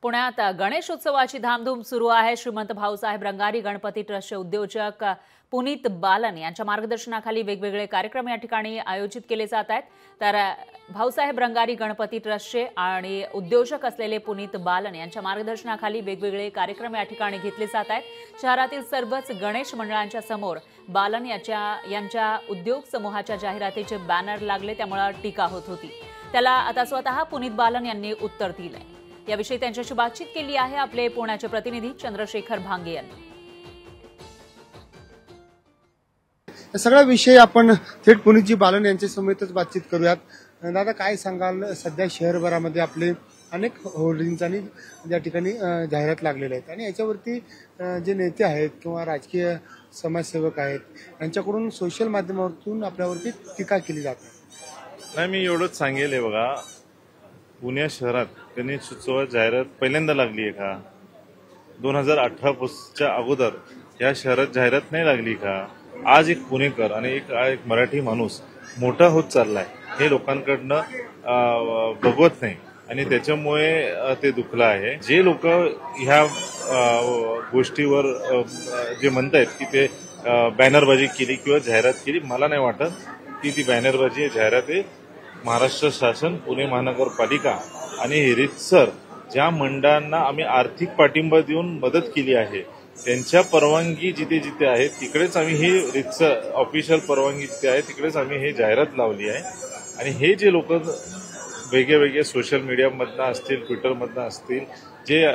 पुण्यात गणेशोत्सवाची धामधूम सुरू आहे। श्रीमंत भाऊसाहेब रंगारी गणपती ट्रस्टचे उद्योजक पुनीत बालन यांच्या मार्गदर्शनाखाली वेगवेगळे कार्यक्रम या ठिकाणी आयोजित केले जात आहेत। तर भाऊसाहेब रंगारी गणपती ट्रस्टचे आणि उद्योजक असलेले पुनीत बालन यांच्या मार्गदर्शनाखाली वेगवेगळे कार्यक्रम या ठिकाणी घेतले जात आहेत। शहरातील सर्वच गणेश मंडळांच्या समोर बालन यांच्या उद्योग समूहाच्या जाहिरातीचे बॅनर लागले, त्यामुळे टीका होत होती। त्याला आता स्वतः पुनीत बालन यांनी उत्तर दिले। याविषयी त्यांच्याशी बातचीत केली आहे आपले पुण्याचे प्रतिनिधी चंद्रशेखर भांगे यांनी। सगळा विषय आपण थेट पुनीतजी बालन यांच्या समेतच बातचीत करूयात। दादा, काय सांगाल, सध्या शहरभरामध्ये आपले अनेक होर्डिंग्स आणि या ठिकाणी जाहिरात लागलेल्या आहेत आणि याच्यावरती जे नेते आहेत किंवा राजकीय समाजसेवक आहेत यांच्याकडून सोशल माध्यमातून आपल्यावरती टीका केली जाते। नाही, मी एवढंच सांगेल, बघा, पुणे शहरात गणेशोत्सवात जाहिरात पहिल्यांदा लागली आहे का? 2018 अगोदर या शहरात जाहिरात नाही लागली का? आज एक पुणेकर आणि एक मराठी माणूस मोठा होत चाललाय हे लोकांकडनं बघवत नाही आणि त्याच्यामुळे ते दुखलं आहे। जे लोक ह्या गोष्टीवर जे म्हणतायत की ते बॅनरबाजी केली किंवा जाहिरात केली, मला नाही वाटत की ती बॅनरबाजी जाहिरात आहे। महाराष्ट्र शासन, पुणे महानगरपालिका आणि रीतसर ज्या मंडळांना आम्ही आर्थिक पाठिंबा देऊन मदत केली आहे त्यांच्या परवानगी जिथे जिथे आहे तिकडेच आम्ही हे रीतसर ऑफिशियल परवानगी जिथे आहे तिकडेच आम्ही हे जाहिरात लावली आहे। आणि हे जे लोक वेगळे वेगळे सोशल मीडियामधनं असतील, ट्विटरमधनं असतील, जे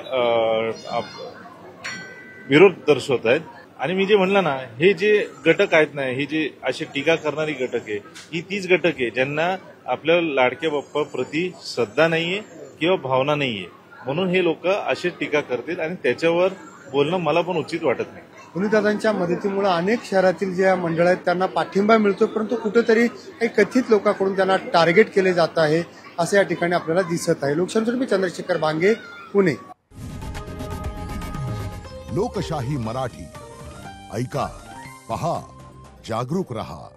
विरोध दर्शवत आहेत, आणि मी जे म्हणलं ना, हे जे घटक आहेत ना, हे जे असे टीका करणारी घटक आहे, ही तीच घटक आहे ज्यांना आपल्या लाडक्या बाप्पा प्रति श्रद्धा नाहीये किंवा भावना नाहीये, म्हणून हे लोक असे टीका करतील आणि त्याच्यावर बोलणं मला पण उचित वाटत नाही। पुनीतदादांच्या मदतीमुळे अनेक शहरातील जे मंडळ आहेत त्यांना पाठिंबा मिळतो, परंतु कुठेतरी काही कथित लोकांकडून त्यांना टार्गेट केले जात आहे असं या ठिकाणी आपल्याला दिसत आहे। लोकशाहीसाठी चंद्रशेखर भांगे, पुणे। लोकशाही मराठी ऐका, पहा, जागरूक रहा।